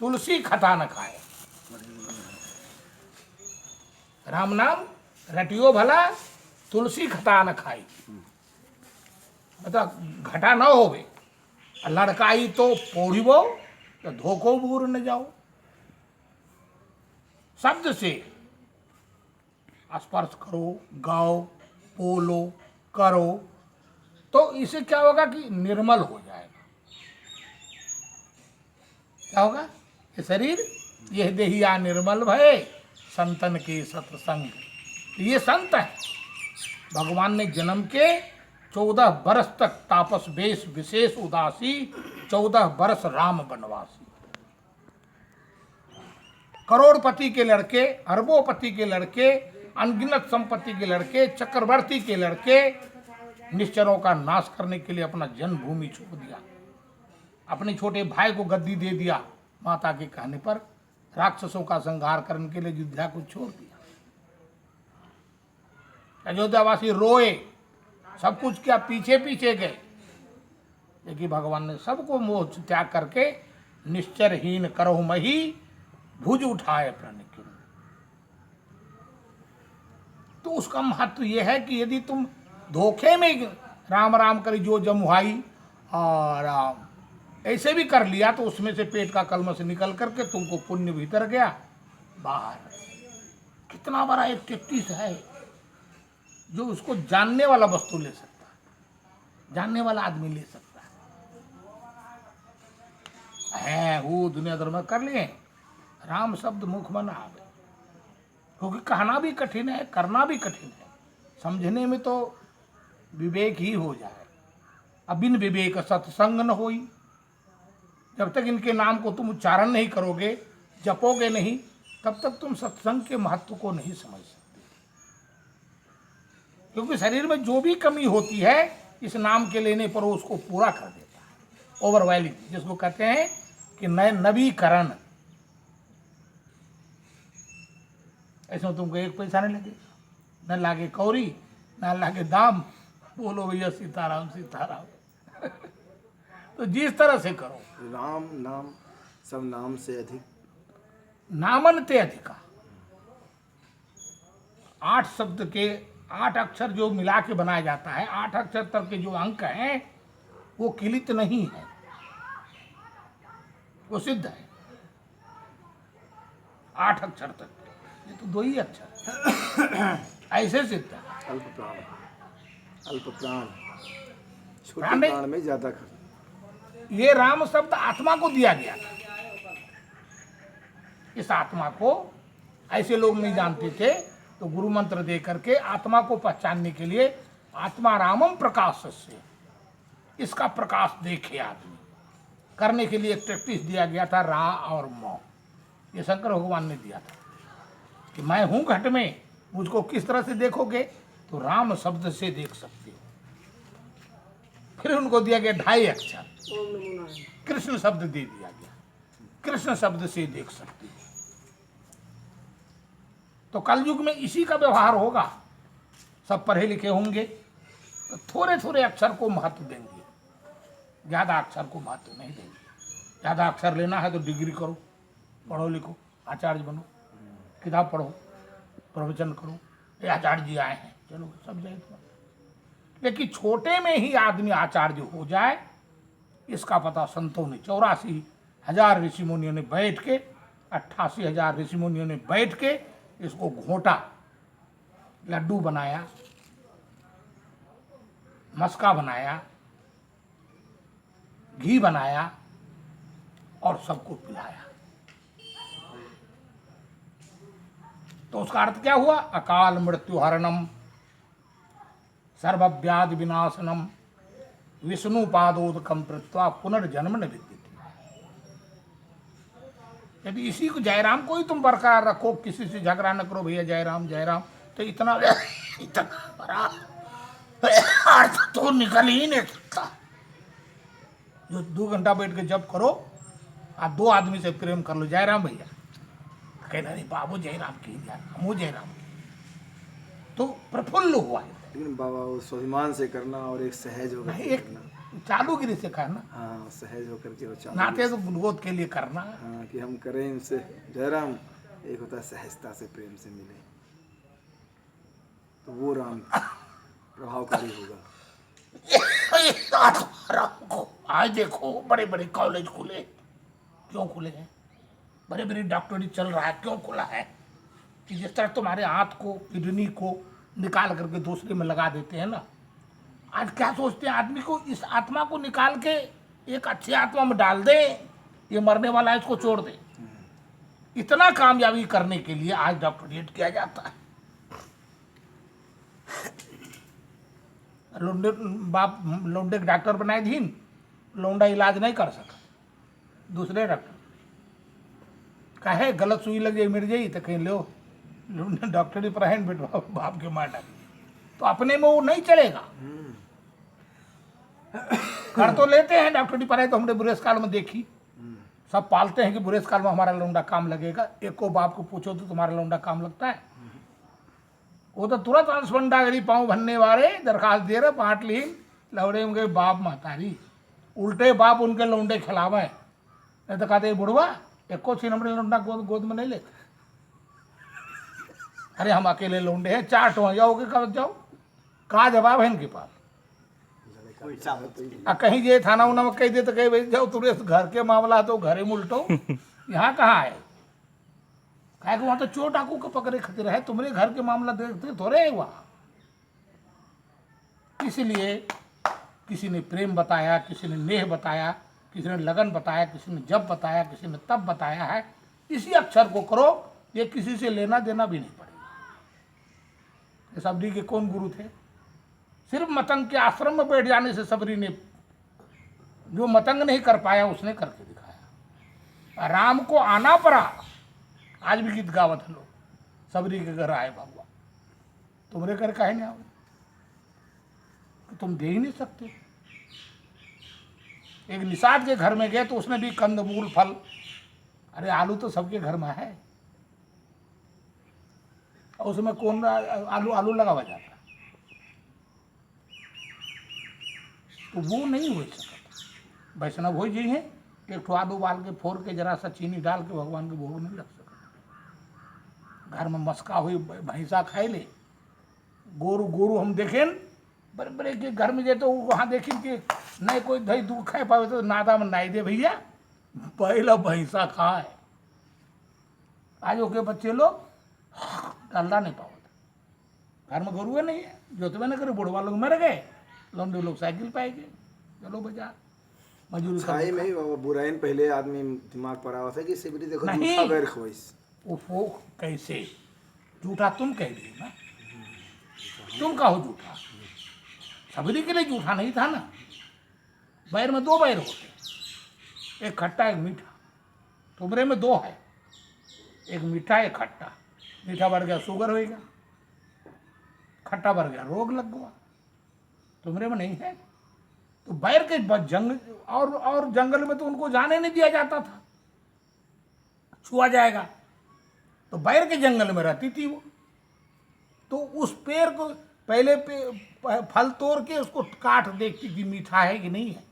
तुलसी खटा न खाए। राम नाम रटियो भला, तुलसी खटा न खाई। मतलब घटा न होवे, लड़काई तो पोड़िबो तो धोखो बूर न जाओ। शब्द से स्पर्श करो, गाओ, बोलो, करो, तो इससे क्या होगा कि निर्मल हो जाएगा। क्या होगा? ये शरीर, यह देहिया निर्मल भय, संतन के सत्संग। ये संत है। भगवान ने जन्म के 14 बरस तक तापस वेश विशेष उदासी, 14 बरस राम बनवासी। करोड़पति के लड़के, अरबोपति के लड़के, अनगिनत संपत्ति के लड़के, चक्रवर्ती के लड़के, निश्चरों का नाश करने के लिए अपना जन्मभूमि छोड़ दिया। अपने छोटे भाई को गद्दी दे दिया माता के कहने पर। राक्षसों का संहार करने के लिए अयोध्या को छोड़ दिया। अयोध्यावासी रोए, सब कुछ क्या पीछे पीछे गए, लेकिन भगवान ने सबको मोह त्याग करके निश्चरहीन करहु मही, भुज उठाए प्रण किन। तो उसका महत्व यह है कि यदि तुम धोखे में राम राम करी जो जमुहाई और ऐसे भी कर लिया, तो उसमें से पेट का कलमश निकल करके तुमको पुण्य भीतर गया, बाहर। कितना बड़ा एक टेक्टिस है जो उसको जानने वाला वस्तु ले सकता है, जानने वाला आदमी ले सकता है। वो दुनिया भर में कर लिए, राम शब्द मुख में ना आवे, क्योंकि कहना भी कठिन है, करना भी कठिन है। समझने में तो विवेक ही हो जाए। अब बिन विवेक सत्संग न होई। जब तक इनके नाम को तुम उच्चारण नहीं करोगे, जपोगे नहीं, तब तक तुम सत्संग के महत्व को नहीं समझ सकते। क्योंकि शरीर में जो भी कमी होती है, इस नाम के लेने पर वो उसको पूरा कर देता है। ओवरवेलिंग, जिसको कहते हैं कि नए नवीकरण। ऐसे तुमको एक पैसा नहीं लगेगा, न लागे कौड़ी, न लागे दाम। बोलो भैया सीताराम सीताराम। तो जिस तरह से करो, राम नाम सब नाम से अधिक, नामन ते अधिका। 8 शब्द के 8 अक्षर जो मिला के बनाया जाता है, 8 अक्षर तक के जो अंक हैं, वो किलित नहीं है, वो सिद्ध है। 8 अक्षर तक, ये तो 2 ही अक्षर ऐसे सिद्ध है। अल्प प्राण, अल्प प्राण, छोटे प्राण प्राण में ज्यादा खर्च। ये राम शब्द आत्मा को दिया गया था। इस आत्मा को ऐसे लोग नहीं जानते थे, तो गुरु मंत्र दे करके आत्मा को पहचानने के लिए आत्मा रामम प्रकाश से, इसका प्रकाश देखे आदमी, करने के लिए एक प्रैक्टिस दिया गया था, रा और म। ये शंकर भगवान ने दिया था कि मैं हूं घट में, मुझको किस तरह से देखोगे, तो राम शब्द से देख सकते हो। फिर उनको दिया गया 2.5 अक्षर, कृष्ण शब्द दे दिया गया, कृष्ण शब्द से देख सकते हो। तो कलयुग में इसी का व्यवहार होगा। सब पढ़े लिखे होंगे तो थोड़े थोड़े अक्षर को महत्व देंगे, ज्यादा अक्षर को महत्व नहीं देंगे। ज्यादा अक्षर लेना है तो डिग्री करो, पढ़ो लिखो, आचार्य बनो, किताब पढ़ो, प्रवचन करो, ये आचार्य जी आए हैं, चलो सब जाए तुम्हारा। लेकिन छोटे में ही आदमी आचार्य हो जाए, इसका पता संतों ने 84,000 ऋषि मुनियों ने बैठ के, 88,000 ऋषि मुनियों ने बैठ के इसको घोटा, लड्डू बनाया, मस्का बनाया, घी बनाया और सबको पिलाया। तो उसका अर्थ क्या हुआ? अकाल मृत्यु हरणम, सर्वव्याधि विनाशनम, विष्णु पादोदकम कृत्वा पुनर्जन्म न विद्यते। यदि इसी को, जयराम को ही तुम बरकरार रखो, किसी से झगड़ा न करो, भैया जयराम जयराम, तो इतना बड़ा अर्थ तो निकल ही नहीं सकता। जो 2 घंटा बैठ के जब करो, आप 2 आदमी से प्रेम कर लो, जयराम भैया, कहना नहीं बाबू जयराम की, हमू जयराम की, तो प्रफुल्ल हुआ है। लेकिन बाबा वो स्वाभिमान से करना और एक सहज होकर एक करना। चालूगिरी से करना, हाँ सहज होकर के वो चालू। नाते तो गोद के लिए करना। हाँ कि हम करें इनसे जयराम, एक होता है सहजता से प्रेम से मिले, तो वो राम प्रभावकारी होगा। राम को आज देखो बड़े बड़े कॉलेज खुले, क्यों खुले हैं? बड़े बड़े डॉक्टरी चल रहा है, क्यों खुला है? कि जिस तरह तुम्हारे हाथ को, किडनी को निकाल करके दूसरे में लगा देते हैं ना, आज क्या सोचते हैं आदमी को, इस आत्मा को निकाल के एक अच्छी आत्मा में डाल दे, ये मरने वाला है इसको छोड़ दे। इतना कामयाबी करने के लिए आज डॉक्टरेट किया जाता है। लौंडे बाप लौंडे के डॉक्टर बनाए धीन, लौंडा इलाज नहीं कर सका, दूसरे डॉक्टर कहे गलत सुई लग जाए मिट जाई तो कहीं लो डॉक्टरी पर है बेटवा बाप के मार डाली, तो अपने में वो नहीं चलेगा। कर तो लेते हैं डॉक्टरी पर है, तो हमने बुरेस काल में देखी, सब पालते हैं कि बुरेस काल में हमारा लौंडा काम लगेगा। एक को बाप को पूछो तो तुम्हारा लौंडा काम लगता है? वो तो तुरंत अंशबंडागरी पाँव भरने वाले दरखास्त दे रहे, बांट ली लौड़े उनके बाप महतारी, उल्टे बाप उनके लौंडे खिलावे। नहीं तो कहते बुढ़वा एक को छीन हमने लौंडा गोद में नहीं लेते। अरे हम अकेले लौंडे हैं, 4 टो जाओगे कब जाओ, कहाँ जवाब है इनके पास? कहीं ये थाना उना में कह दे तो कहीं भाई जाओ तुरंत घर के मामला तो घरे में उल्टो। यहाँ कहाँ है? कहे कि वहाँ तो चोर डाकू के पकड़े खतरे है, तुमने घर के मामला देखते थोड़े है वहाँ। इसलिए किसी ने प्रेम बताया, किसी ने नेह बताया, किसी ने लगन बताया, किसी ने जब बताया, किसी ने तब बताया है। इसी अक्षर को करो, ये किसी से लेना देना भी नहीं पड़ेगा। ये सबरी के कौन गुरु थे? सिर्फ मतंग के आश्रम में बैठ जाने से सबरी ने, जो मतंग नहीं कर पाया उसने करके दिखाया। राम को आना पड़ा, आज भी गीत गावत है लोग, सबरी के घर आए बाबा, तुम्हारे घर काहे नहीं आओ? तुम दे ही नहीं सकते। एक निषाद के घर में गए तो उसने भी कंदमूल फल, अरे आलू तो सबके घर में है, और उसमें कौन आलू आलू लगा हुआ जाता है, तो वो नहीं हो सकता। वैष्णव हो जी हैं, एक ठो आलू बाल के फोड़ के जरा सा चीनी डाल के भगवान के भोग नहीं लग सकता। घर में मस्का हुई भैंसा खाए ले, गोरू गोरू हम देखें बड़े बड़े के घर में जाए तो वहाँ देखें कि नहीं कोई दही दूध खाए पावे तो नादा में नाई दे भैया, पहला भैंसा खाए। आज ओके बच्चे लोग डालडा नहीं पावत, घर में गोरुए नहीं है, जोतवे न करे, बुढ़वा लोग मर गए, लौंडे लोग साइकिल पाए गए, चलो बाजार मजदूरी छाई में ही बाबा बुराइन पहले आदमी दिमाग पर आवा था कि सिबरी देखो नहीं। झूठा बैर खोइस। वो कैसे झूठा तुम कह रही ना, तुम कहो झूठा, सबरी के लिए झूठा नहीं था ना। बैर में 2 बैर होते, एक खट्टा एक मीठा, तुमरे में 2 है, एक मीठा एक खट्टा। मीठा बढ़ गया शुगर हो गया, खट्टा बढ़ गया रोग लग गया, तुमरे में नहीं है। तो बैर के जंग और जंगल में तो उनको जाने नहीं दिया जाता था, छुआ जाएगा, तो बैर के जंगल में रहती थी वो। तो उस पेड़ को पहले फल तोड़ के उसको काट देखती थी मीठा है कि नहीं है,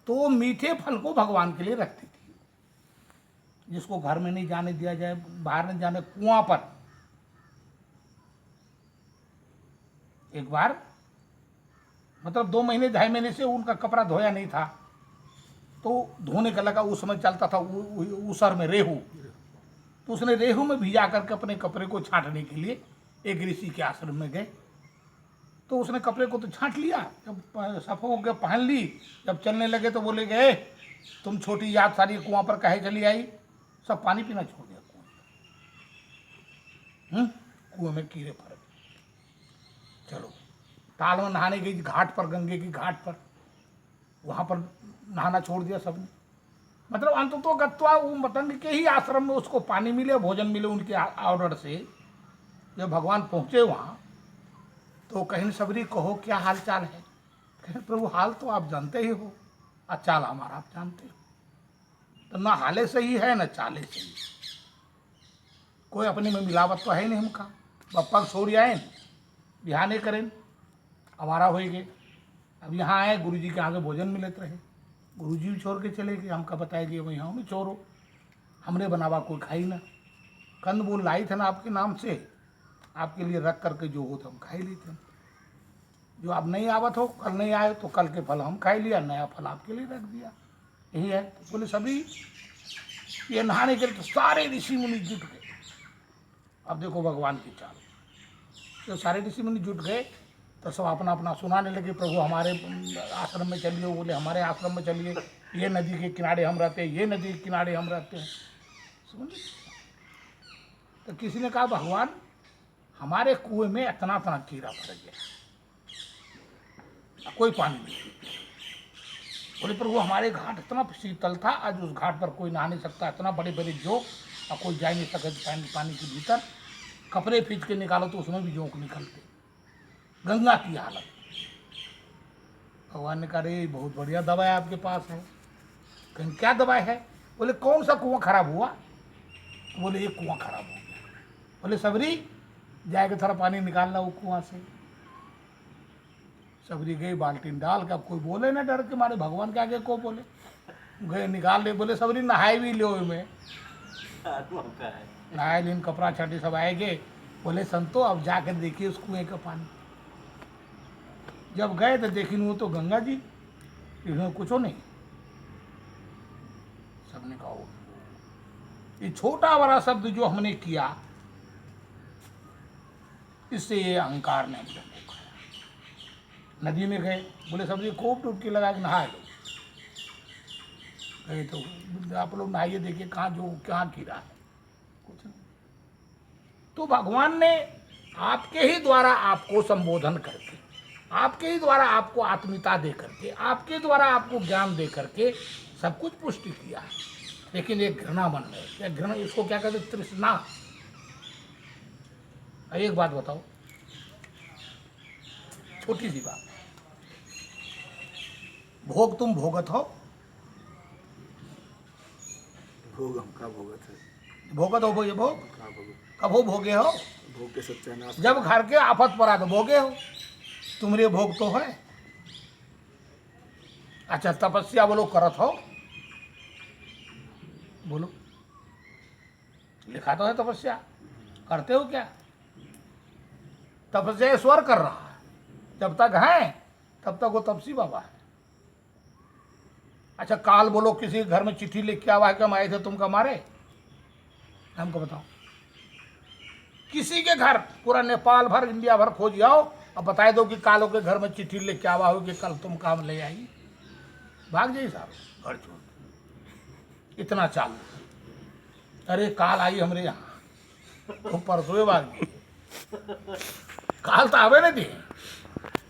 तो मीठे फल को भगवान के लिए रखती थी, जिसको घर में नहीं जाने दिया जाए, बाहर नहीं जाने। कुआं पर एक बार मतलब 2 महीने 2.5 महीने से उनका कपड़ा धोया नहीं था, तो धोने का लगा, उस समय चलता था उसर में रेहू, तो उसने रेहू में भिजा करके अपने कपड़े को छांटने के लिए एक ऋषि के आश्रम में गए। तो उसने कपड़े को तो छांट लिया, जब सफा होकर पहन ली, जब चलने लगे तो बोले गए तुम छोटी याद सारी कुआं पर काहे चली आई, सब पानी पीना छोड़ दिया कुआं। कुएं में कीड़े फर गए। चलो ताल में नहाने गई, घाट पर, गंगे की घाट पर, वहाँ पर नहाना छोड़ दिया सबने। मतलब अंततः गत्वा वो मतंग के ही आश्रम में उसको पानी मिले, भोजन मिले उनके ऑर्डर से। जब भगवान पहुँचे वहाँ तो कहीं सबरी कहो क्या हाल चाल है, कहीं प्रभु हाल तो आप जानते ही हो, और चाल हमारा आप जानते हो, तो ना हाले सही है ना चाले सही, कोई अपने में मिलावट तो है नहीं हमका। बप्पा छोड़ आए बिहाने करें, हमारा हो गए, अब यहाँ आए, गुरु जी के आगे भोजन मिलते रहे, गुरु जी भी छोड़ के चले गए। हमका बताया जी वही हम भी छोड़ो, हमने बनावा कोई खाई ना, कंद मूल लाई थे ना आपके नाम से, आपके लिए रख करके जो हो तो हम खाई लेते हैं। जो अब नहीं आवत हो, कल नहीं आए तो कल के फल हम खाई लिया, नया फल आपके लिए रख दिया। यही है। तो बोले सभी ये नहाने के लिए तो सारे ऋषि मुनि जुट गए। अब देखो भगवान की चाल, तो सारे ऋषि मुनि जुट गए तो सब अपना अपना सुनाने लगे, प्रभु हमारे आश्रम में चलिए, बोले हमारे आश्रम में चलिए, ये नदी के किनारे हम रहते हैं, ये नदी के किनारे हम रहते हैं। समझे? तो किसी ने कहा भगवान हमारे कुएं में इतना इतना कीड़ा भर गया, कोई पानी नहीं। बोले प्रभु हमारे घाट इतना शीतल था, आज उस घाट पर कोई नहा नहीं सकता, इतना बड़े बड़े जोक, और कोई जा नहीं सके पानी के भीतर, कपड़े खींच के निकालो तो उसमें भी जोक निकलते, गंगा की हालत। भगवान ने कहा रे बहुत बढ़िया दवाई आपके पास है। कहीं क्या दवाई है? बोले कौन सा कुआं खराब हुआ? तो बोले एक कुआं खराब हो गया। बोले सबरी जाके थोड़ा पानी निकालना वो कुआं से। सबरी गई बाल्टीन डाल के, अब कोई बोले ना डर के मारे, भगवान के आगे को बोले, गए निकाल ले। बोले सबरी नहाए भी लो में, नहाए लीन कपड़ा छाटी सब आएगे। बोले संतो अब जाकर देखिए उस कुएं का पानी। जब गए तो देखी वो तो गंगा जी, इसमें कुछ नहीं। सबने कहा ये छोटा बड़ा शब्द जो हमने किया, इससे ये अहंकार ने हमको खाया। नदी में गए, बोले सब ये खूब डुबकी लगा के नहा लो। गए तो आप लोग नहाइए, देखिए कहाँ जो कहाँ कीड़ा है, कुछ नहीं। तो भगवान ने आपके ही द्वारा आपको संबोधन करके, आपके ही द्वारा आपको आत्मीयता दे करके, आपके द्वारा आपको ज्ञान दे करके सब कुछ पुष्टि किया है। लेकिन एक घृणा मन में, क्या घृणा, इसको क्या कहते हैं? तृष्णा। एक बात बताओ, छोटी सी बात, भोग तुम भोगत हो? भोग हम का भोगत है, भोगत हो ये भोग? का भोग, कब हो भोगे हो? भोग के सत्यानाश। जब घर के आफत पर आ तो भोगे हो, तुम्हारे भोग तो है। अच्छा तपस्या बोलो करत हो? बोलो, लिखा तो है तपस्या, करते हो क्या? तपस्या ईश्वर कर रहा है, जब तक है तब तक वो तपसी बाबा है। अच्छा काल बोलो किसी घर में चिट्ठी लिख के आवा है कि हम आए थे तुमका मारे, हमको बताओ। किसी के घर पूरा नेपाल भर इंडिया भर खोज आओ और बता दो कि कालों के घर में चिट्ठी लिख के आवा हो कि कल तुम काम ले आई, भाग जाइए साहब घर छोड़। इतना चालू, अरे काल आई हमरे यहाँ तो परसों भाग गई, काल तो आवे ना दी।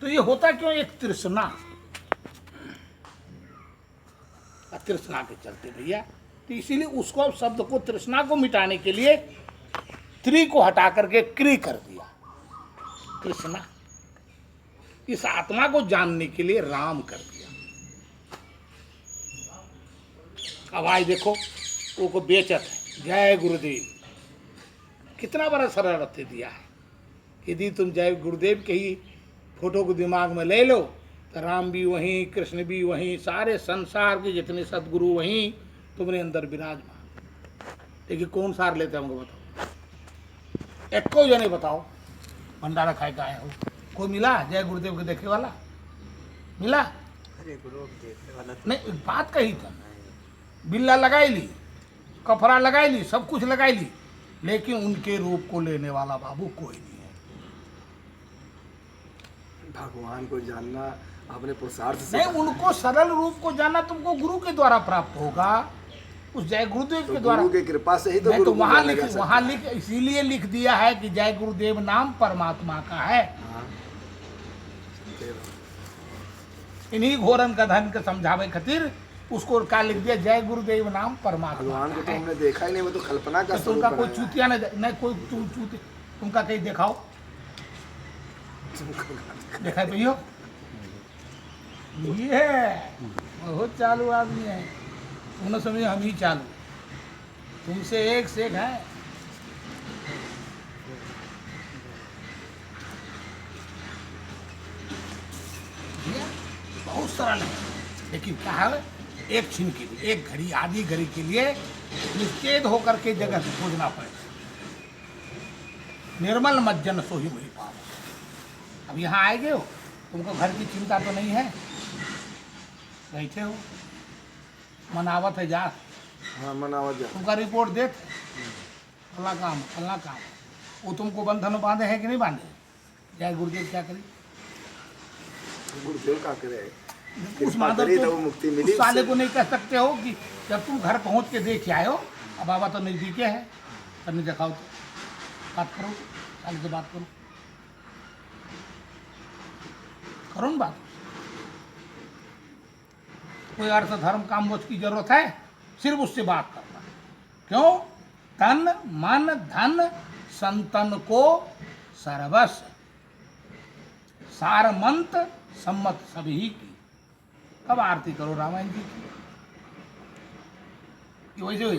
तो ये होता क्यों? एक तृष्णा, तृष्णा के चलते भैया। तो इसीलिए उसको अब शब्द को, तृष्णा को मिटाने के लिए त्रि को हटा करके क्री कर दिया, कृष्णा। इस आत्मा को जानने के लिए राम कर दिया। अब आज देखो वो को बेचत है, जय गुरुदेव, कितना बड़ा सरल रत्ते दिया है। यदि तुम जय गुरुदेव के ही फोटो को दिमाग में ले लो तो राम भी वहीं, कृष्ण भी वहीं, सारे संसार के जितने सदगुरु वहीं तुम्हारे अंदर विराजमान। लेकिन कौन सार लेते हमको बताओ, एक को जने बताओ, भंडारा खाए का आए हो, कोई मिला जय गुरुदेव के देखे वाला? मिला? अरे गुरु देखने वाला तो नहीं, बात कही था, बिल्ला लगाई ली, कपड़ा लगाई ली, सब कुछ लगाई ली, लेकिन उनके रूप को लेने वाला बाबू कोई नहीं है। भगवान को जानना अपने पुरुषार्थ से, नहीं, उनको सरल रूप को जानना तुमको गुरु के द्वारा प्राप्त होगा, उस जय गुरुदेव तो के द्वारा। गुरु की कृपा से ही तो नहीं गुरु तो को वहां जाना जा लिख, सकता वहां है। लिख, इसीलिए लिख दिया है कि जय गुरुदेव नाम परमात्मा का है। हाँ। इन्हीं घोरन का धन के समझावे खातिर उसको क्या लिख दिया, जय गुरुदेव नाम परमात्मा भगवान को का तो है। हमने देखा ही नहीं, वो तो कल्पना का तो स्वरूप तुमका कोई बनाया। चूतिया नहीं कोई चूती तुमका कहीं दिखाओ, देखा भैया ये बहुत चालू आदमी है, उन्हें समझे हम ही चालू, तुमसे एक से एक है। भैया सरल है, लेकिन क्या है, एक क्षण के लिए, एक घड़ी, आधी घड़ी के लिए निश्चेद होकर के जगह से खोजना पड़ेगा। निर्मल मज्जन सो ही मुहि पाओ। अब यहाँ आए गए हो, तुमको घर की चिंता तो नहीं है, बैठे हो, मनावत है जा, हाँ मनावत जा। तुमका रिपोर्ट दे, फला काम फला काम, वो तुमको बंधन बांधे हैं कि नहीं बांधे? जय गुरुदेव क्या करी? गुरुदेव का करे, उस कृपा माधव करी को, तो वो मुक्ति मिली उस साले उससे। को नहीं कह सकते हो कि जब तुम घर पहुंच के देख के आए हो, अब बाबा तो नजदीके है, तब नहीं दिखाओ तो बात करो, साले से बात करो, करो ना बात। कोई अर्थ धर्म काम मोक्ष की जरूरत है, सिर्फ उससे बात करना। क्यों? तन मन धन संतन को सर्वस्व, सारमंत सम्मत सभी की। कब आरती करो रामायण जी की, कि वैसे हो जाए।